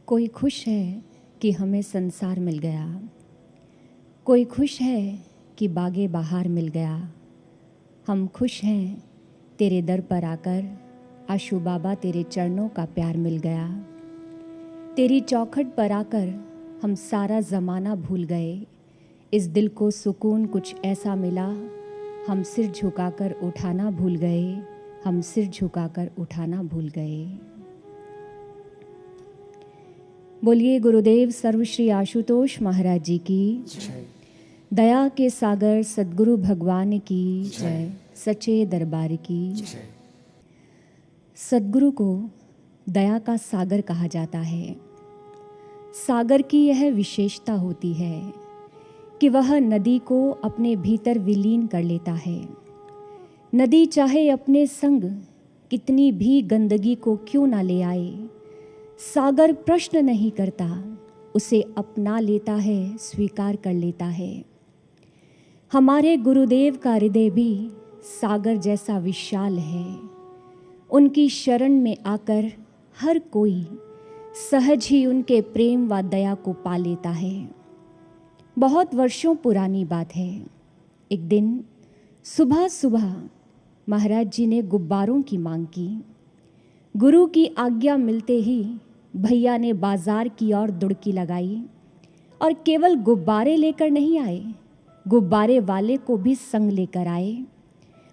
कोई खुश है कि हमें संसार मिल गया, कोई खुश है कि बागे बहार मिल गया। हम खुश हैं तेरे दर पर आकर, आशू बाबा तेरे चरणों का प्यार मिल गया। तेरी चौखट पर आकर हम सारा ज़माना भूल गए। इस दिल को सुकून कुछ ऐसा मिला, हम सिर झुकाकर उठाना भूल गए, हम सिर झुकाकर उठाना भूल गए। बोलिए गुरुदेव सर्वश्री आशुतोष महाराज जी की जय। दया के सागर सद्गुरु भगवान की जय। सच्चे दरबार की जय। सद्गुरु को दया का सागर कहा जाता है। सागर की यह विशेषता होती है कि वह नदी को अपने भीतर विलीन कर लेता है। नदी चाहे अपने संग कितनी भी गंदगी को क्यों ना ले आए, सागर प्रश्न नहीं करता, उसे अपना लेता है, स्वीकार कर लेता है। हमारे गुरुदेव का हृदय भी सागर जैसा विशाल है। उनकी शरण में आकर हर कोई सहज ही उनके प्रेम व दया को पा लेता है। बहुत वर्षों पुरानी बात है। एक दिन सुबह सुबह महाराज जी ने गुब्बारों की मांग की। गुरु की आज्ञा मिलते ही भैया ने बाजार की ओर दुड़की लगाई और केवल गुब्बारे लेकर नहीं आए, गुब्बारे वाले को भी संग लेकर आए।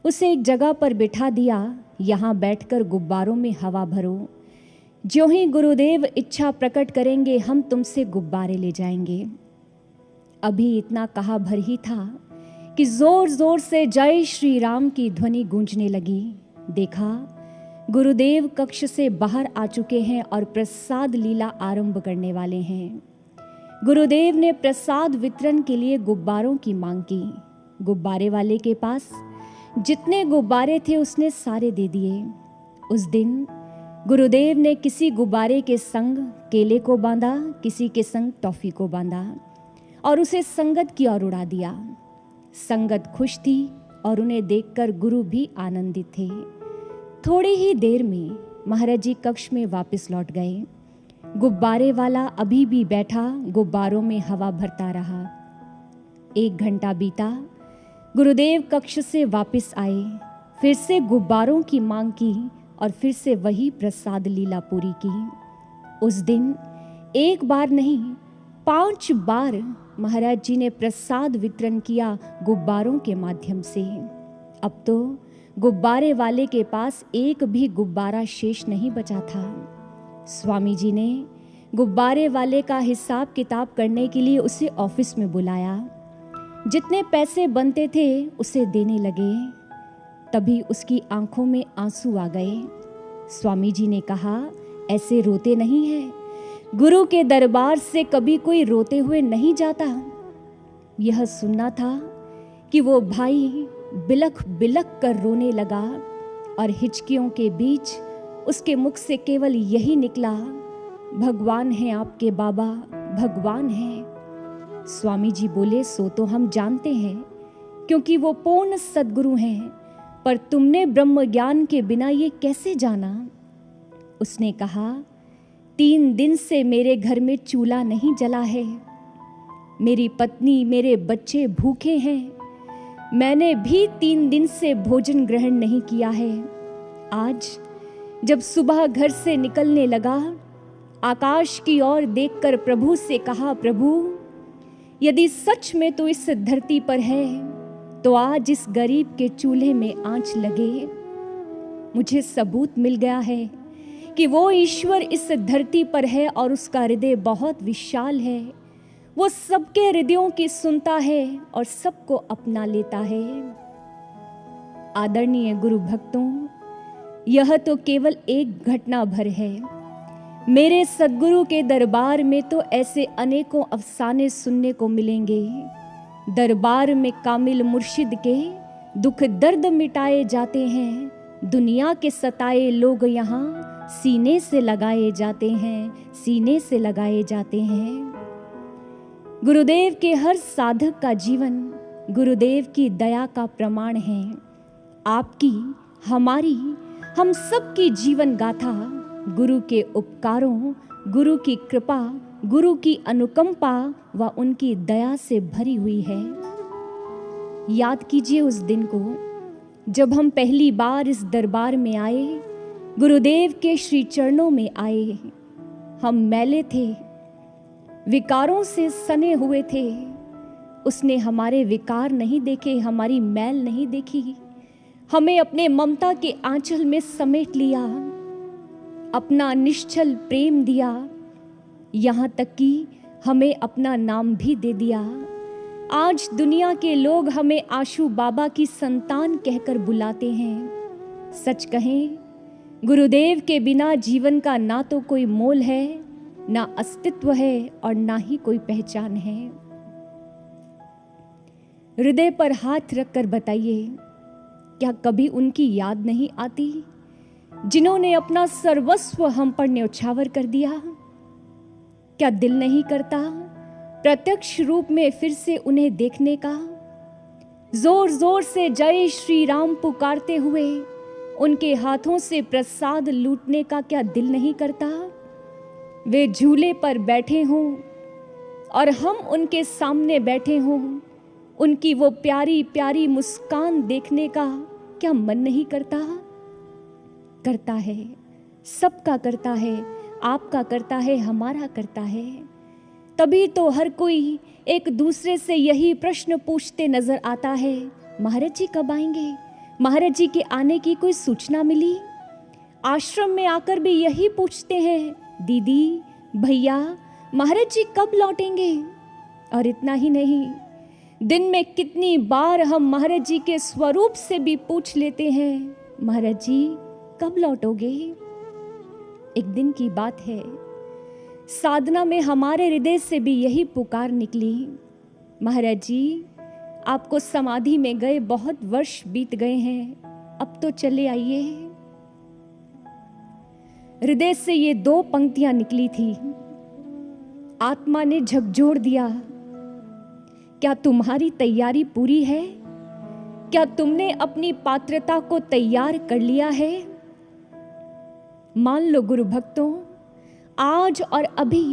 उसे एक जगह पर बिठा दिया, यहाँ बैठकर गुब्बारों में हवा भरो। ज्यों ही गुरुदेव इच्छा प्रकट करेंगे हम तुमसे गुब्बारे ले जाएंगे। अभी इतना कहा भर ही था कि जोर जोर से जय श्री राम की ध्वनि गूंजने लगी। देखा गुरुदेव कक्ष से बाहर आ चुके हैं और प्रसाद लीला आरंभ करने वाले हैं। गुरुदेव ने प्रसाद वितरण के लिए गुब्बारों की मांग की। गुब्बारे वाले के पास जितने गुब्बारे थे उसने सारे दे दिए। उस दिन गुरुदेव ने किसी गुब्बारे के संग केले को बांधा, किसी के संग टॉफी को बांधा और उसे संगत की ओर उड़ा दिया। संगत खुश थी और उन्हें देखकर गुरु भी आनंदित थे। थोड़ी ही देर में महाराज जी कक्ष में वापस लौट गए। गुब्बारे वाला अभी भी बैठा गुब्बारों में हवा भरता रहा। 1 घंटा बीता, गुरुदेव कक्ष से वापस आए, फिर से गुब्बारों की मांग की और फिर से वही प्रसाद लीला पूरी की। उस दिन एक बार नहीं 5 बार महाराज जी ने प्रसाद वितरण किया गुब्बारों के माध्यम से। अब तो गुब्बारे वाले के पास एक भी गुब्बारा शेष नहीं बचा था। स्वामी जी ने गुब्बारे वाले का हिसाब किताब करने के लिए उसे ऑफिस में बुलाया। जितने पैसे बनते थे उसे देने लगे। तभी उसकी आंखों में आंसू आ गए। स्वामी जी ने कहा, ऐसे रोते नहीं हैं। गुरु के दरबार से कभी कोई रोते हुए नहीं जाता। यह सुनना था कि वो भाई बिलख बिलख कर रोने लगा और हिचकियों के बीच उसके मुख से केवल यही निकला, भगवान हैं आपके बाबा, भगवान हैं। स्वामी जी बोले, सो तो हम जानते हैं क्योंकि वो पूर्ण सद्गुरु हैं, पर तुमने ब्रह्म ज्ञान के बिना ये कैसे जाना? उसने कहा, 3 दिन से मेरे घर में चूल्हा नहीं जला है। मेरी पत्नी मेरे बच्चे भूखे हैं। मैंने भी 3 दिन से भोजन ग्रहण नहीं किया है। आज जब सुबह घर से निकलने लगा, आकाश की ओर देखकर प्रभु से कहा, प्रभु यदि सच में तो इस धरती पर है तो आज इस गरीब के चूल्हे में आंच लगे। मुझे सबूत मिल गया है कि वो ईश्वर इस धरती पर है और उसका हृदय बहुत विशाल है। वो सबके हृदयों की सुनता है और सबको अपना लेता है। आदरणीय गुरु भक्तों, यह तो केवल एक घटना भर है। मेरे सद्गुरु के दरबार में तो ऐसे अनेकों अफसाने सुनने को मिलेंगे। दरबार में कामिल मुर्शिद के दुख दर्द मिटाए जाते हैं। दुनिया के सताए लोग यहाँ सीने से लगाए जाते हैं, सीने से लगाए जाते हैं। गुरुदेव के हर साधक का जीवन गुरुदेव की दया का प्रमाण है। आपकी, हमारी, हम सब की जीवन गाथा गुरु के उपकारों, गुरु की कृपा, गुरु की अनुकंपा व उनकी दया से भरी हुई है। याद कीजिए उस दिन को जब हम पहली बार इस दरबार में आए, गुरुदेव के श्री चरणों में आए। हम मैले थे, विकारों से सने हुए थे। उसने हमारे विकार नहीं देखे, हमारी मैल नहीं देखी, हमें अपने ममता के आंचल में समेट लिया, अपना निश्चल प्रेम दिया, यहाँ तक कि हमें अपना नाम भी दे दिया। आज दुनिया के लोग हमें आशू बाबा की संतान कहकर बुलाते हैं। सच कहें, गुरुदेव के बिना जीवन का ना तो कोई मोल है, ना अस्तित्व है और ना ही कोई पहचान है। हृदय पर हाथ रखकर बताइए, क्या कभी उनकी याद नहीं आती जिन्होंने अपना सर्वस्व हम पर न्यौछावर कर दिया? क्या दिल नहीं करता प्रत्यक्ष रूप में फिर से उन्हें देखने का? जोर जोर से जय श्री राम पुकारते हुए उनके हाथों से प्रसाद लूटने का क्या दिल नहीं करता? वे झूले पर बैठे हों और हम उनके सामने बैठे हों, उनकी वो प्यारी प्यारी मुस्कान देखने का क्या मन नहीं करता? करता है, सबका करता है, आपका करता है, हमारा करता है। तभी तो हर कोई एक दूसरे से यही प्रश्न पूछते नजर आता है, महाराज जी कब आएंगे? महाराज जी के आने की कोई सूचना मिली? आश्रम में आकर भी यही पूछते हैं, दीदी, भैया, महाराज जी कब लौटेंगे? और इतना ही नहीं, दिन में कितनी बार हम महाराज जी के स्वरूप से भी पूछ लेते हैं, महाराज जी कब लौटोगे? एक दिन की बात है, साधना में हमारे हृदय से भी यही पुकार निकली, महाराज जी आपको समाधि में गए बहुत वर्ष बीत गए हैं, अब तो चले आइए। हृदय से ये 2 पंक्तियां निकली थी। आत्मा ने झकझोर दिया, क्या तुम्हारी तैयारी पूरी है? क्या तुमने अपनी पात्रता को तैयार कर लिया है? मान लो गुरु भक्तों, आज और अभी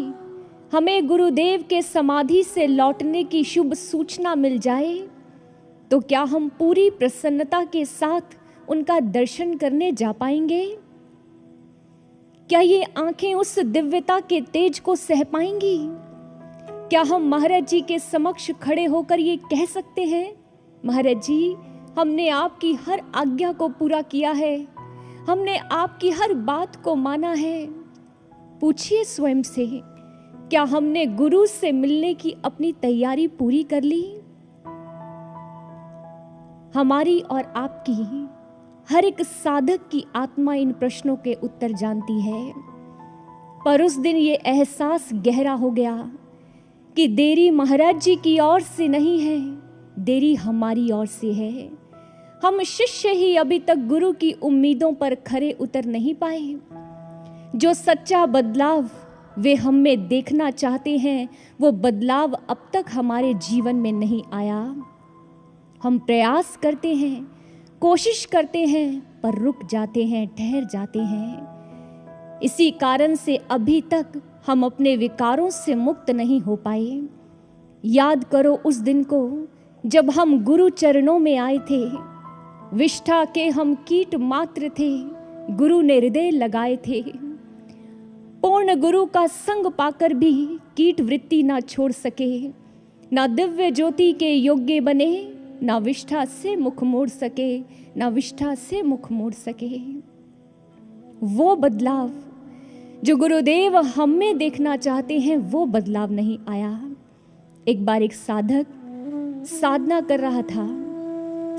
हमें गुरुदेव के समाधि से लौटने की शुभ सूचना मिल जाए तो क्या हम पूरी प्रसन्नता के साथ उनका दर्शन करने जा पाएंगे? क्या ये आंखें उस दिव्यता के तेज को सह पाएंगी? क्या हम महाराज जी के समक्ष खड़े होकर ये कह सकते हैं, महाराज जी हमने आपकी हर आज्ञा को पूरा किया है, हमने आपकी हर बात को माना है? पूछिए स्वयं से, क्या हमने गुरु से मिलने की अपनी तैयारी पूरी कर ली? हमारी और आपकी हर एक साधक की आत्मा इन प्रश्नों के उत्तर जानती है। पर उस दिन ये एहसास गहरा हो गया कि देरी महाराज जी की ओर से नहीं है, देरी हमारी ओर से है। हम शिष्य ही अभी तक गुरु की उम्मीदों पर खरे उतर नहीं पाए। जो सच्चा बदलाव वे हम में देखना चाहते हैं, वो बदलाव अब तक हमारे जीवन में नहीं आया। हम प्रयास करते हैं, कोशिश करते हैं, पर रुक जाते हैं, ठहर जाते हैं। इसी कारण से अभी तक हम अपने विकारों से मुक्त नहीं हो पाए। याद करो उस दिन को जब हम गुरु चरणों में आए थे। विष्ठा के हम कीट मात्र थे, गुरु ने हृदय लगाए थे। पूर्ण गुरु का संग पाकर भी कीट वृत्ति ना छोड़ सके, ना दिव्य ज्योति के योग्य बने, ना विष्ठा से मुख मोड़ सके, ना विष्ठा से मुख मोड़ सके। वो बदलाव जो गुरुदेव हम में देखना चाहते हैं, वो बदलाव नहीं आया। एक बार एक साधक साधना कर रहा था।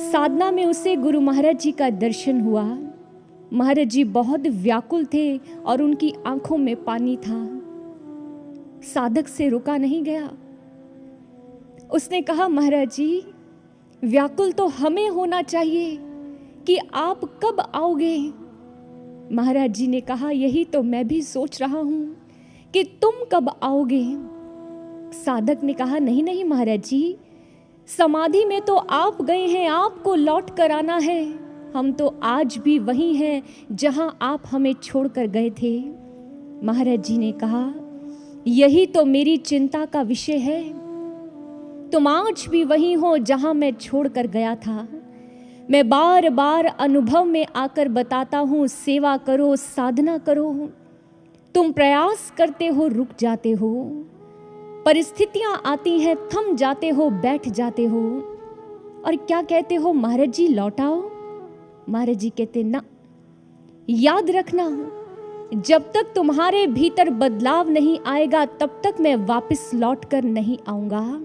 साधना में उसे गुरु महाराज जी का दर्शन हुआ। महाराज जी बहुत व्याकुल थे और उनकी आंखों में पानी था। साधक से रुका नहीं गया। उसने कहा, महाराज जी व्याकुल तो हमें होना चाहिए कि आप कब आओगे? महाराज जी ने कहा, यही तो मैं भी सोच रहा हूं कि तुम कब आओगे। साधक ने कहा, नहीं नहीं महाराज जी, समाधि में तो आप गए हैं, आपको लौट कर आना है। हम तो आज भी वही हैं जहां आप हमें छोड़कर गए थे। महाराज जी ने कहा, यही तो मेरी चिंता का विषय है। तुम आज भी वही हो जहां मैं छोड़कर गया था। मैं बार बार अनुभव में आकर बताता हूँ, सेवा करो, साधना करो। तुम प्रयास करते हो, रुक जाते हो। परिस्थितियां आती हैं, थम जाते हो, बैठ जाते हो और क्या कहते हो, महाराज जी लौटाओ। महाराज जी कहते ना, याद रखना, जब तक तुम्हारे भीतर बदलाव नहीं आएगा तब तक मैं वापस लौट कर नहीं आऊंगा।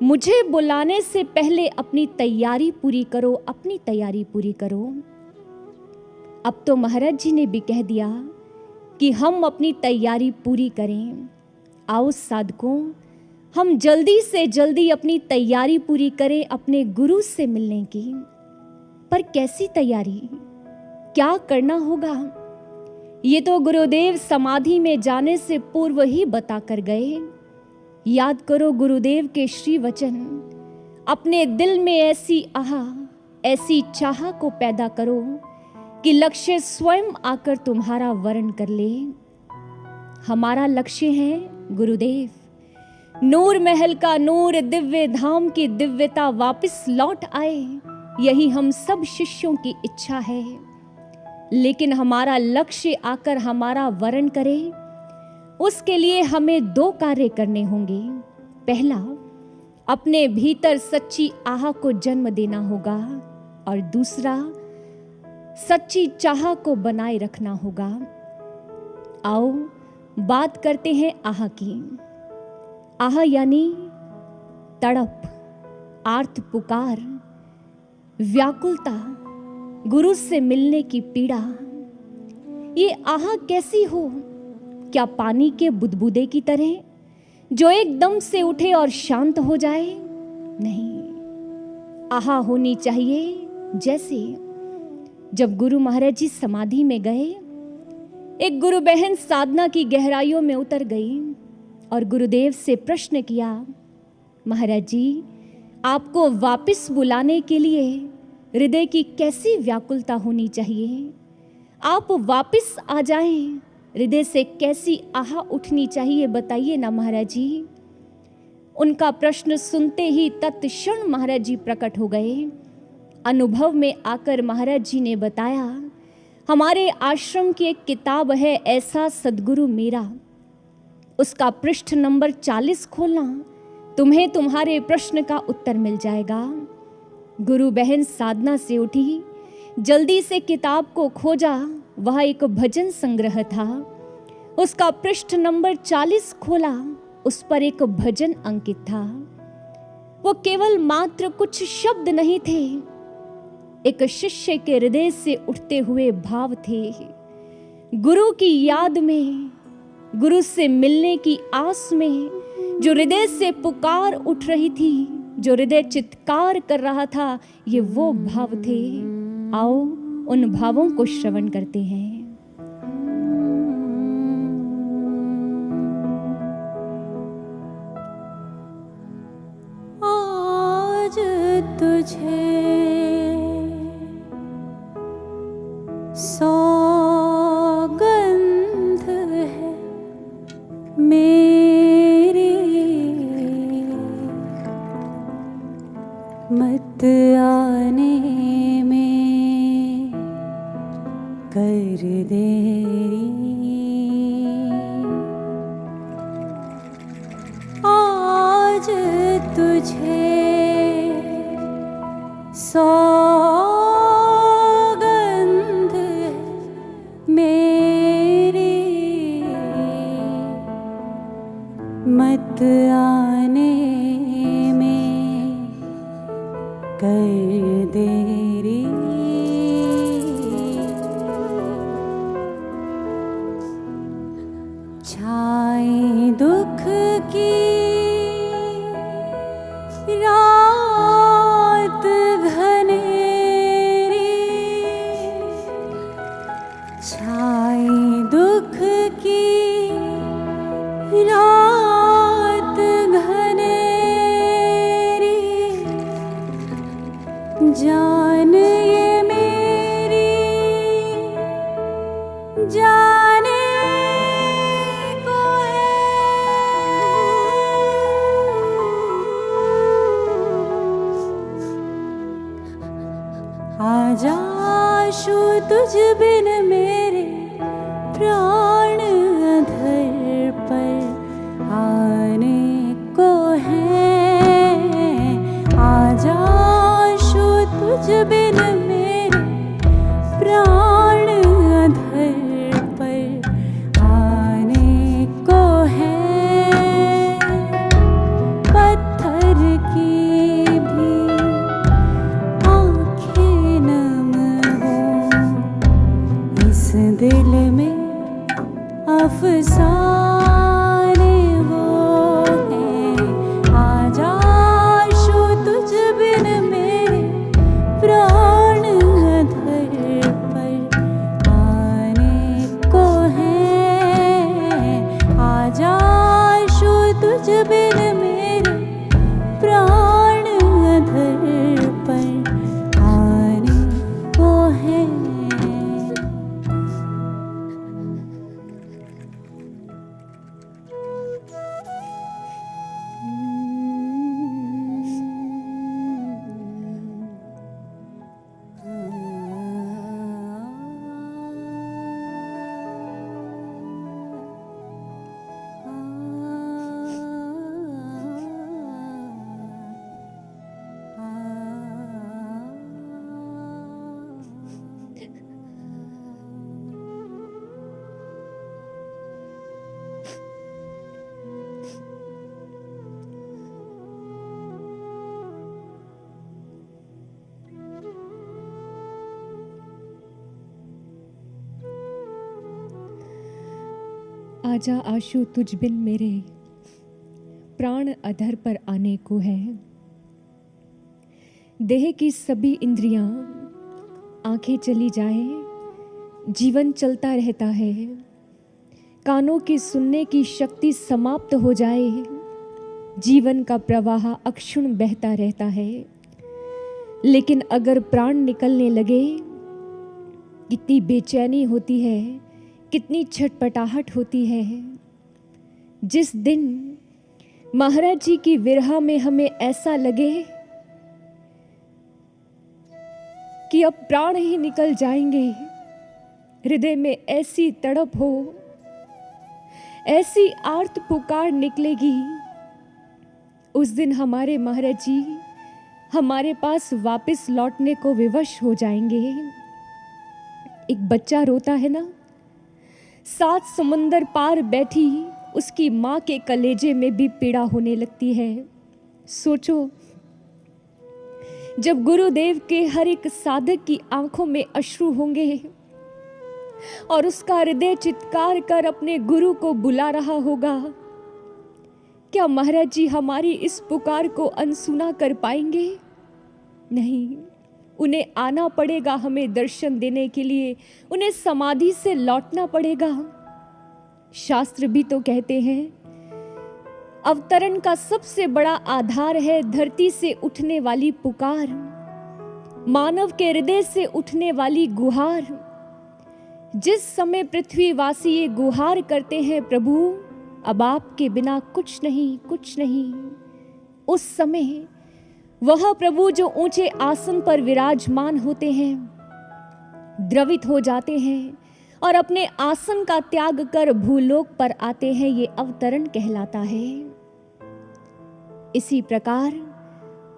मुझे बुलाने से पहले अपनी तैयारी पूरी करो, अपनी तैयारी पूरी करो। अब तो महाराज जी ने भी कह दिया कि हम अपनी तैयारी पूरी करें। आओ साधकों, हम जल्दी से जल्दी अपनी तैयारी पूरी करें अपने गुरु से मिलने की। पर कैसी तैयारी, क्या करना होगा, ये तो गुरुदेव समाधि में जाने से पूर्व ही बता कर गए। याद करो गुरुदेव के श्री वचन। अपने दिल में ऐसी आह, ऐसी चाह को पैदा करो कि लक्ष्य स्वयं आकर तुम्हारा वर्ण कर ले। हमारा लक्ष्य है गुरुदेव, नूर महल का नूर, दिव्य धाम की दिव्यता वापस लौट आए। यही हम सब शिष्यों की इच्छा है। लेकिन हमारा लक्ष्य आकर हमारा वर्ण करे, उसके लिए हमें दो कार्य करने होंगे। पहला, अपने भीतर सच्ची आह को जन्म देना होगा और दूसरा, सच्ची चाह को बनाए रखना होगा। आओ बात करते हैं आह की। आह यानी तड़प, आर्त पुकार, व्याकुलता, गुरु से मिलने की पीड़ा। ये आह कैसी हो? क्या पानी के बुदबुदे की तरह जो एकदम से उठे और शांत हो जाए? नहीं, आह होनी चाहिए जैसे जब गुरु महाराज जी समाधि में गए, एक गुरु बहन साधना की गहराइयों में उतर गई और गुरुदेव से प्रश्न किया, महाराज जी आपको वापस बुलाने के लिए हृदय की कैसी व्याकुलता होनी चाहिए? आप वापस आ जाएं, हृदय से कैसी आह उठनी चाहिए, बताइए ना महाराज जी। उनका प्रश्न सुनते ही तत्क्षण महाराज जी प्रकट हो गए। अनुभव में आकर महाराज जी ने बताया, हमारे आश्रम की एक किताब है, ऐसा सदगुरु मेरा, उसका पृष्ठ नंबर 40 खोलना, तुम्हें तुम्हारे प्रश्न का उत्तर मिल जाएगा। गुरु बहन साधना से उठी, जल्दी से किताब को खोजा। वह एक भजन संग्रह था। उसका पृष्ठ नंबर 40 खोला, उस पर एक भजन अंकित था। वो केवल मात्र कुछ शब्द नहीं थे, एक शिष्य के हृदय से उठते हुए भाव थे। गुरु की याद में, गुरु से मिलने की आस में जो हृदय से पुकार उठ रही थी, जो हृदय चित्कार कर रहा था, ये वो भाव थे। आओ उन भावों को श्रवण करते हैं। आज तुझे सौगंध है मेरी, मत आने में कर देरी। आज तुझे सौगंध मेरी, मत आने में कर देरी। छाए दुख की रात घनेरी, छाए दुख की रात घनेरी, जान ये मेरी तुझ बिन मेरे प्राण अधर पर आने को है। आजा शो तुझ बिन मेरे प्राण अधर पर आने को है। पत्थर की भी आँखें नम हो, इस दिल में अफसाने वो हैं। आजा शो तुझ बिन मेरे प्राण अधर पर आने को है। आजा शो तुझ बिन मेरे प्राण अधर पर आने को है। आजा आशु तुझ बिन मेरे प्राण अधर पर आने को है। देह की सभी इंद्रियां, आंखें चली जाएं, जीवन चलता रहता है। कानों की सुनने की शक्ति समाप्त हो जाए, जीवन का प्रवाह अक्षुण बहता रहता है। लेकिन अगर प्राण निकलने लगे, कितनी बेचैनी होती है, कितनी छटपटाहट होती है। जिस दिन महाराज जी की विरह में हमें ऐसा लगे कि अब प्राण ही निकल जाएंगे, हृदय में ऐसी तड़प हो, ऐसी आर्त पुकार निकलेगी, उस दिन हमारे महाराज जी हमारे पास वापस लौटने को विवश हो जाएंगे। एक बच्चा रोता है ना, 7 समुंदर पार बैठी उसकी माँ के कलेजे में भी पीड़ा होने लगती है। सोचो, जब गुरुदेव के हर एक साधक की आंखों में अश्रु होंगे और उसका हृदय चित्कार कर अपने गुरु को बुला रहा होगा, क्या महाराज जी हमारी इस पुकार को अनसुना कर पाएंगे? नहीं, उन्हें आना पड़ेगा हमें दर्शन देने के लिए, उन्हें समाधि से लौटना पड़ेगा। शास्त्र भी तो कहते हैं, अवतरण का सबसे बड़ा आधार है धरती से उठने वाली पुकार, मानव के हृदय से उठने वाली गुहार। जिस समय पृथ्वीवासी ये गुहार करते हैं, प्रभु अब आपके बिना कुछ नहीं, कुछ नहीं, उस समय वह प्रभु जो ऊंचे आसन पर विराजमान होते हैं, द्रवित हो जाते हैं और अपने आसन का त्याग कर भूलोक पर आते हैं। ये अवतरण कहलाता है। इसी प्रकार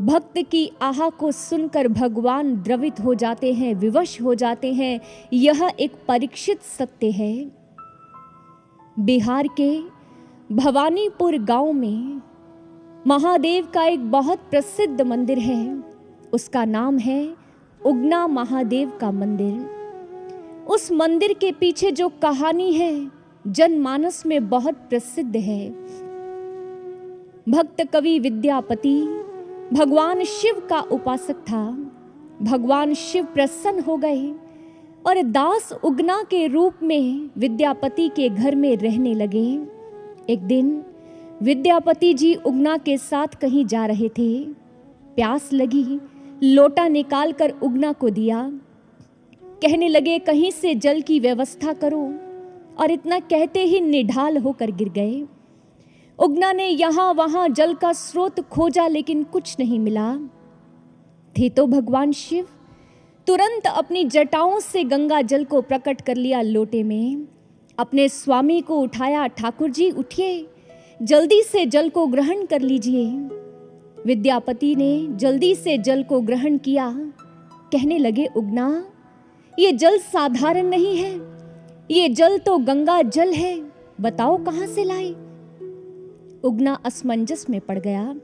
भक्त की आह को सुनकर भगवान द्रवित हो जाते हैं, विवश हो जाते हैं। यह एक परीक्षित सत्य है। बिहार के भवानीपुर गांव में महादेव का एक बहुत प्रसिद्ध मंदिर है। उसका नाम है उगना महादेव का मंदिर। उस मंदिर के पीछे जो कहानी है जनमानस में बहुत प्रसिद्ध है। भक्त कवि विद्यापति भगवान शिव का उपासक था। भगवान शिव प्रसन्न हो गए और दास उगना के रूप में विद्यापति के घर में रहने लगे। एक दिन विद्यापति जी उगना के साथ कहीं जा रहे थे। प्यास लगी, लोटा निकाल कर उगना को दिया। कहने लगे कहीं से जल की व्यवस्था करो, और इतना कहते ही निढाल होकर गिर गए। उगना ने यहाँ वहाँ जल का स्रोत खोजा, लेकिन कुछ नहीं मिला। थे तो भगवान शिव, तुरंत अपनी जटाओं से गंगा जल को प्रकट कर लिया लोटे में। अपने स्वामी को उठाया, ठाकुर जी उठिए, जल्दी से जल को ग्रहण कर लीजिए। विद्यापति ने जल्दी से जल को ग्रहण किया। कहने लगे, उगना, ये जल साधारण नहीं है, ये जल तो गंगा जल है, बताओ कहाँ से लाए। उगना असमंजस में पड़ गया।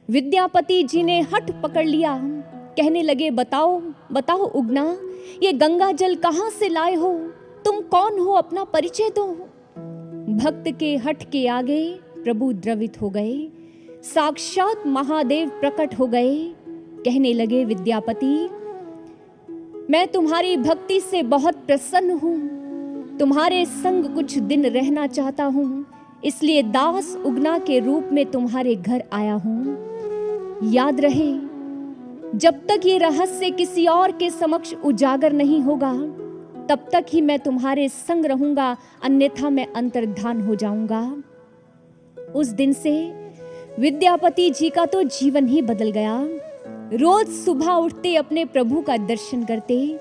विद्यापति जी ने हठ पकड़ लिया। कहने लगे, बताओ बताओ उगना, ये गंगा जल कहाँ से लाए हो, तुम कौन हो, अपना परिचय दो। भक्त के हठ के आगे प्रभु द्रवित हो गए, साक्षात महादेव प्रकट हो गए। कहने लगे, विद्यापति, मैं तुम्हारी भक्ति से बहुत प्रसन्न हूँ, तुम्हारे संग कुछ दिन रहना चाहता हूँ, इसलिए दास उगना के रूप में तुम्हारे घर आया हूँ। याद रहे, जब तक ये रहस्य किसी और के समक्ष उजागर नहीं होगा, तब तक ही मैं तुम्हारे संग रहूंगा, अन्यथा मैं अंतर्धान हो जाऊंगा। उस दिन से विद्यापति जी का तो जीवन ही बदल गया। रोज सुबह उठते अपने प्रभु का दर्शन करते,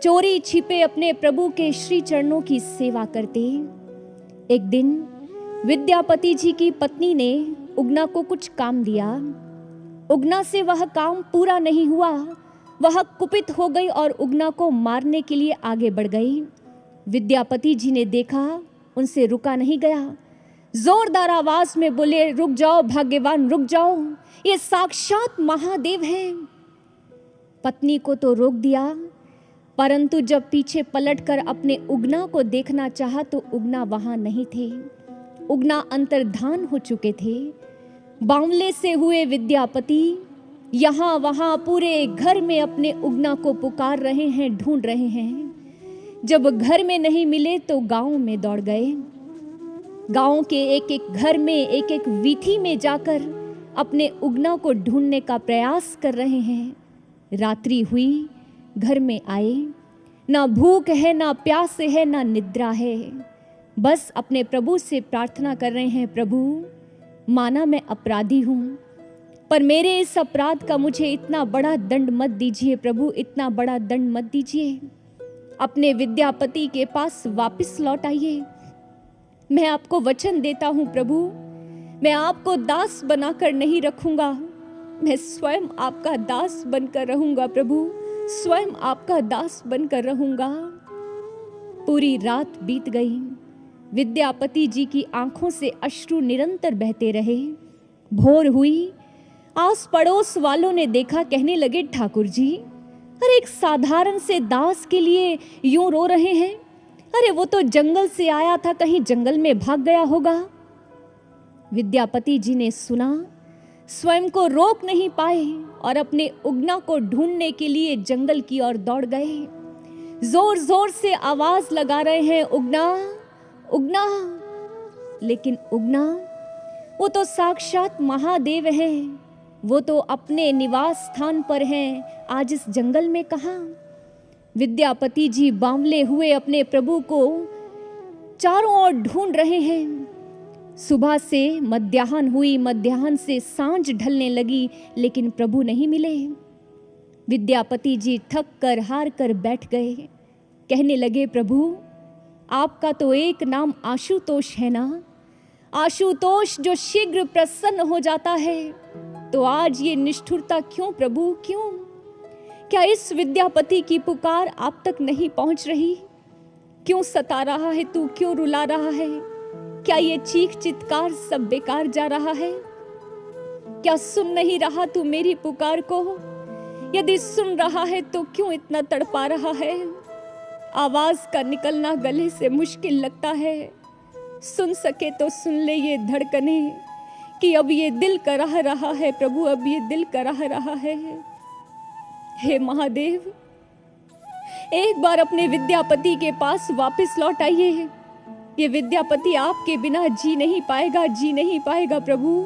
चोरी छिपे अपने प्रभु के श्री चरणों की सेवा करते। एक दिन विद्यापति जी की पत्नी ने उगना को कुछ काम दिया। उगना से वह काम पूरा नहीं हुआ। वह कुपित हो गई और उगना को मारने के लिए आगे बढ़ गई। विद्यापति जी ने देखा, उनसे रुका नहीं गया। जोरदार आवाज में बोले, रुक जाओ भाग्यवान, रुक जाओ, ये साक्षात महादेव हैं। पत्नी को तो रोक दिया, परंतु जब पीछे पलटकर अपने उगना को देखना चाहा तो उगना वहां नहीं थे। उगना अंतर्धान हो चुके थे। बावले से हुए विद्यापति यहाँ वहाँ पूरे घर में अपने उगना को पुकार रहे हैं, ढूंढ रहे हैं। जब घर में नहीं मिले तो गांव में दौड़ गए। गांव के एक एक घर में, एक एक वीथी में जाकर अपने उगना को ढूंढने का प्रयास कर रहे हैं। रात्रि हुई, घर में आए, ना भूख है, ना प्यास है, ना निद्रा है। बस अपने प्रभु से प्रार्थना कर रहे हैं, प्रभु माना मैं अपराधी हूँ, पर मेरे इस अपराध का मुझे इतना बड़ा दंड मत दीजिए प्रभु, इतना बड़ा दंड मत दीजिए। अपने विद्यापति के पास वापस लौट आइए। मैं आपको वचन देता हूँ प्रभु, मैं आपको दास बनाकर नहीं रखूंगा, मैं स्वयं आपका दास बनकर रहूंगा प्रभु, स्वयं आपका दास बनकर रहूंगा। पूरी रात बीत गई। विद्यापति जी की आंखों से अश्रु निरंतर बहते रहे। भोर हुई, आस पड़ोस वालों ने देखा, कहने लगे, ठाकुर जी, अरे एक साधारण से दास के लिए यूं रो रहे हैं। अरे वो तो जंगल से आया था, कहीं जंगल में भाग गया होगा। विद्यापति जी ने सुना, स्वयं को रोक नहीं पाए और अपने उगना को ढूंढने के लिए जंगल की ओर दौड़ गए। जोर जोर से आवाज लगा रहे हैं, उगना उगना। लेकिन उगना, वो तो साक्षात महादेव है, वो तो अपने निवास स्थान पर हैं, आज इस जंगल में कहाँ। विद्यापति जी बावले हुए अपने प्रभु को चारों ओर ढूंढ रहे हैं। सुबह से मध्याह्न हुई, मध्याह्न से सांझ ढलने लगी, लेकिन प्रभु नहीं मिले। विद्यापति जी थक कर हार कर बैठ गए। कहने लगे, प्रभु आपका तो एक नाम आशुतोष है ना, आशुतोष जो शीघ्र प्रसन्न हो जाता है, तो आज ये निष्ठुरता क्यों प्रभु, क्यों? क्या इस विद्यापति की पुकार आप तक नहीं पहुंच रही? क्यों सता रहा है तू, क्यों रुला रहा है? क्या ये चीख चित्कार सब बेकार जा रहा है? क्या सुन नहीं रहा तू मेरी पुकार को? यदि सुन रहा है तो क्यों इतना तड़पा रहा है? आवाज का निकलना गले से मुश्किल लगता है। सुन सके तो सुन ले ये धड़कने कि अब ये दिल कराह रहा है प्रभु, अब ये दिल कराह रहा है। हे महादेव, एक बार अपने विद्यापति के पास वापस लौट आइए। ये विद्यापति आपके बिना जी नहीं पाएगा, जी नहीं पाएगा प्रभु।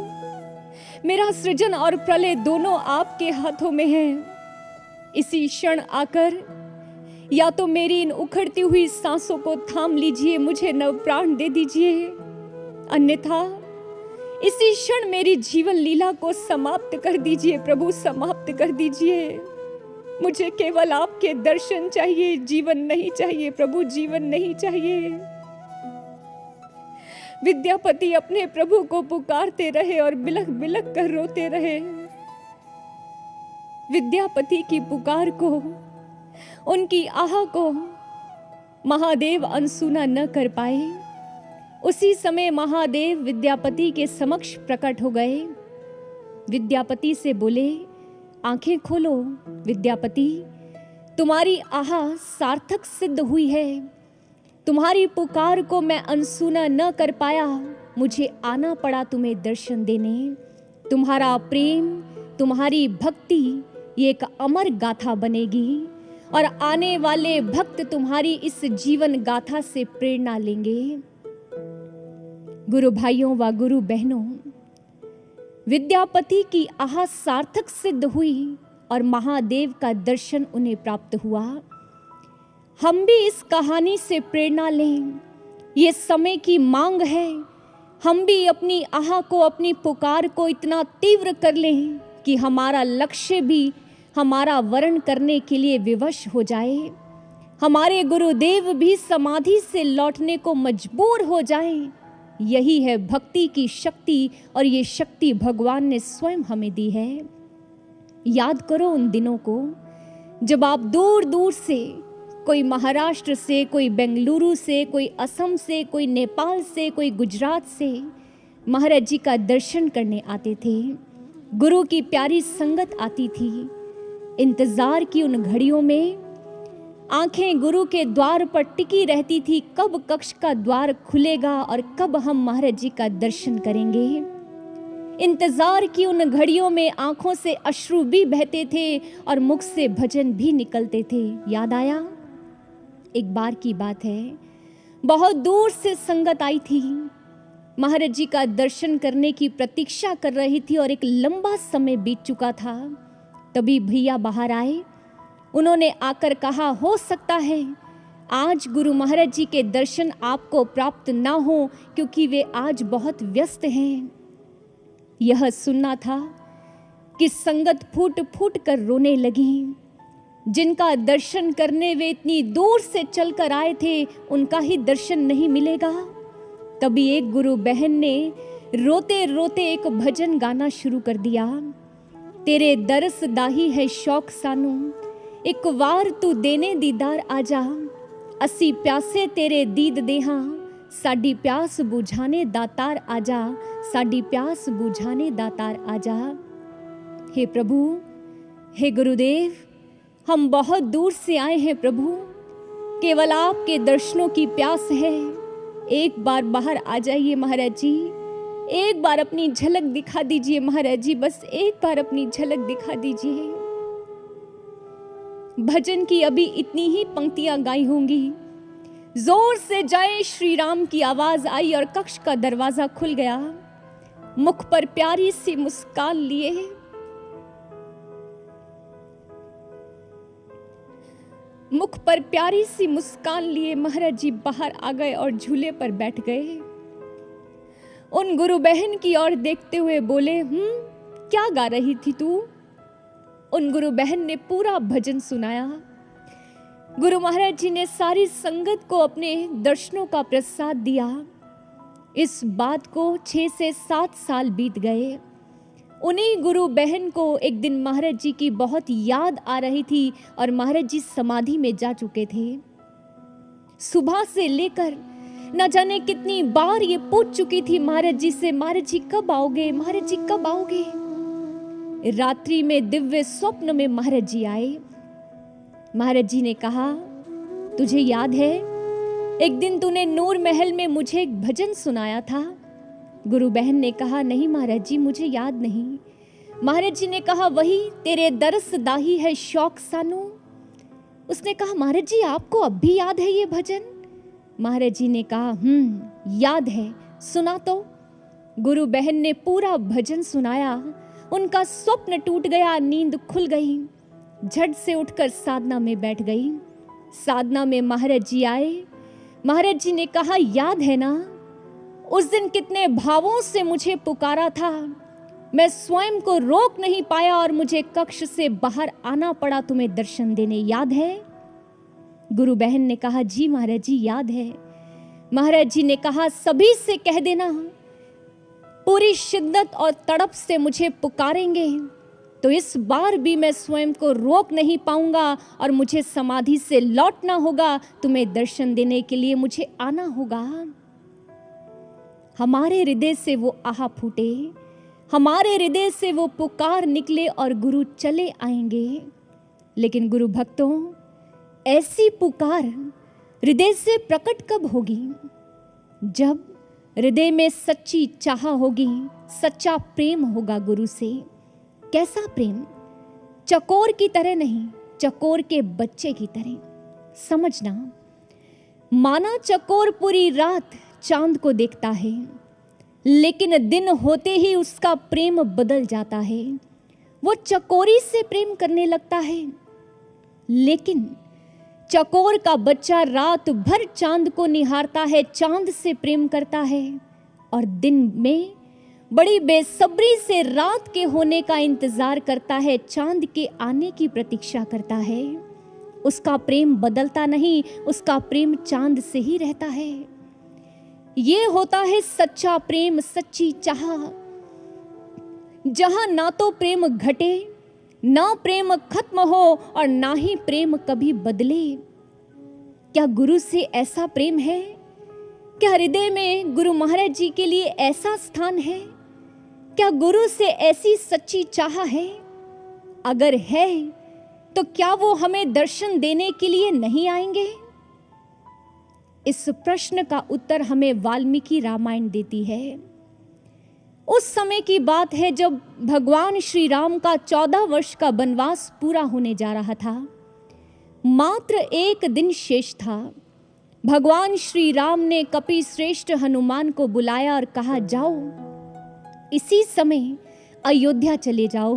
मेरा सृजन और प्रलय दोनों आपके हाथों में है। इसी क्षण आकर या तो मेरी इन उखड़ती हुई सांसों को थाम लीजिए, मुझे नव प्राण दे दीजिए, अन्यथा इसी क्षण मेरी जीवन लीला को समाप्त कर दीजिए प्रभु, समाप्त कर दीजिए। मुझे केवल आप आपके दर्शन चाहिए, जीवन नहीं चाहिए प्रभु, जीवन नहीं चाहिए। विद्यापति अपने प्रभु को पुकारते रहे और बिलख बिलख कर रोते रहे। विद्यापति की पुकार को, उनकी आह को महादेव अनसुना न कर पाए। उसी समय महादेव विद्यापति के समक्ष प्रकट हो गए। विद्यापति से बोले, आंखें खोलो विद्यापति, तुम्हारी आह सार्थक सिद्ध हुई है। तुम्हारी पुकार को मैं अनसुना न कर पाया, मुझे आना पड़ा तुम्हें दर्शन देने। तुम्हारा प्रेम, तुम्हारी भक्ति ये एक अमर गाथा बनेगी और आने वाले भक्त तुम्हारी इस जीवन गाथा से प्रेरणा लेंगे। गुरु भाइयों व गुरु बहनों, विद्यापति की आह सार्थक सिद्ध हुई और महादेव का दर्शन उन्हें प्राप्त हुआ। हम भी इस कहानी से प्रेरणा लें, ये समय की मांग है। हम भी अपनी आह को, अपनी पुकार को इतना तीव्र कर लें कि हमारा लक्ष्य भी हमारा वर्ण करने के लिए विवश हो जाए। हमारे गुरुदेव भी समाधि से लौटने को मजबूर हो जाएं। यही है भक्ति की शक्ति, और ये शक्ति भगवान ने स्वयं हमें दी है। याद करो उन दिनों को जब आप दूर दूर से, कोई महाराष्ट्र से, कोई बेंगलुरु से, कोई असम से, कोई नेपाल से, कोई गुजरात से महाराज जी का दर्शन करने आते थे। गुरु की प्यारी संगत आती थी। इंतजार की उन घड़ियों में आंखें गुरु के द्वार पर टिकी रहती थी, कब कक्ष का द्वार खुलेगा और कब हम महाराज जी का दर्शन करेंगे। इंतजार की उन घड़ियों में आंखों से अश्रु भी बहते थे और मुख से भजन भी निकलते थे। याद आया? एक बार की बात है, बहुत दूर से संगत आई थी, महाराज जी का दर्शन करने की प्रतीक्षा कर रही थी और एक लंबा समय बीत चुका था। तभी भैया बाहर आए। उन्होंने आकर कहा, हो सकता है आज गुरु महाराज जी के दर्शन आपको प्राप्त ना हो, क्योंकि वे आज बहुत व्यस्त हैं। यह सुनना था कि संगत फूट फूट कर रोने लगी। जिनका दर्शन करने वे इतनी दूर से चलकर आए थे, उनका ही दर्शन नहीं मिलेगा। तभी एक गुरु बहन ने रोते रोते एक भजन गाना शुरू कर दिया। तेरे दरस दाही है शौक सानू, एक वार तू देने दीदार आजा। असी प्यासे तेरे दीद देहा, साडी प्यास बुझाने दातार आजा। साडी प्यास बुझाने दातार आजा। हे प्रभु, हे गुरुदेव, हम बहुत दूर से आए हैं प्रभु, केवल आपके दर्शनों की प्यास है। एक बार बाहर आ जाइए महाराज जी, एक बार अपनी झलक दिखा दीजिए महाराज जी, बस एक बार अपनी झलक दिखा दीजिए। भजन की अभी इतनी ही पंक्तियां गाई होंगी, जोर से जय श्री राम की आवाज आई और कक्ष का दरवाजा खुल गया। मुख पर प्यारी सी मुस्कान लिए महाराज जी बाहर आ गए और झूले पर बैठ गए। उन गुरु बहन की ओर देखते हुए बोले, क्या गा रही थी तू? उन गुरु बहन ने पूरा भजन सुनाया। गुरु महाराज जी ने सारी संगत को अपने दर्शनों का प्रसाद दिया। इस बात को 6 से 7 साल बीत गए। उन्हीं गुरु बहन को एक दिन महाराज जी की बहुत याद आ रही थी और महाराज जी समाधि में जा चुके थे। सुबह से लेकर न जाने कितनी बार ये पूछ चुकी थी महाराज जी से, महाराज जी कब आओगे, महाराज जी कब आओगे। रात्रि में दिव्य स्वप्न में महाराज जी आए। महाराज जी ने कहा, तुझे याद है एक दिन तूने नूर महल में मुझे एक भजन सुनाया था? गुरु बहन ने कहा, नहीं महाराज जी, मुझे याद नहीं। महाराज जी ने कहा, वही तेरे दरस दाही है शौक सानू। उसने कहा, महाराज जी आपको अब भी याद है ये भजन? महाराज जी ने कहा, याद है, सुना तो। गुरु बहन ने पूरा भजन सुनाया। उनका स्वप्न टूट गया, नींद खुल गई। झट से उठकर साधना में बैठ गई। साधना में महाराज जी आए। महाराज जी ने कहा, याद है ना उस दिन कितने भावों से मुझे पुकारा था? मैं स्वयं को रोक नहीं पाया और मुझे कक्ष से बाहर आना पड़ा तुम्हें दर्शन देने, याद है? गुरु बहन ने कहा, जी महाराज जी याद है। महाराज जी ने कहा, सभी से कह देना पूरी शिद्दत और तड़प से मुझे पुकारेंगे तो इस बार भी मैं स्वयं को रोक नहीं पाऊंगा और मुझे समाधि से लौटना होगा, तुम्हें दर्शन देने के लिए मुझे आना होगा। हमारे हृदय से वो आह फूटे, हमारे हृदय से वो पुकार निकले और गुरु चले आएंगे। लेकिन गुरु भक्तों, ऐसी पुकार हृदय से प्रकट कब होगी? जब हृदय में सच्ची चाह होगी, सच्चा प्रेम होगा गुरु से। कैसा प्रेम? चकोर की तरह नहीं, चकोर के बच्चे की तरह। समझना, माना चकोर पूरी रात चांद को देखता है, लेकिन दिन होते ही उसका प्रेम बदल जाता है। वो चकोरी से प्रेम करने लगता है। लेकिन चकोर का बच्चा रात भर चांद को निहारता है, चांद से प्रेम करता है और दिन में बड़ी बेसब्री से रात के होने का इंतजार करता है, चांद के आने की प्रतीक्षा करता है। उसका प्रेम बदलता नहीं, उसका प्रेम चांद से ही रहता है। ये होता है सच्चा प्रेम, सच्ची चाह, जहां ना तो प्रेम घटे, ना प्रेम खत्म हो और ना ही प्रेम कभी बदले। क्या गुरु से ऐसा प्रेम है? क्या हृदय में गुरु महाराज जी के लिए ऐसा स्थान है? क्या गुरु से ऐसी सच्ची चाह है? अगर है तो क्या वो हमें दर्शन देने के लिए नहीं आएंगे? इस प्रश्न का उत्तर हमें वाल्मीकि रामायण देती है। उस समय की बात है जब भगवान श्री राम का 14 वर्ष का वनवास पूरा होने जा रहा था। मात्र एक दिन शेष था। भगवान श्री राम ने कपि श्रेष्ठ हनुमान को बुलाया और कहा, जाओ इसी समय अयोध्या चले जाओ,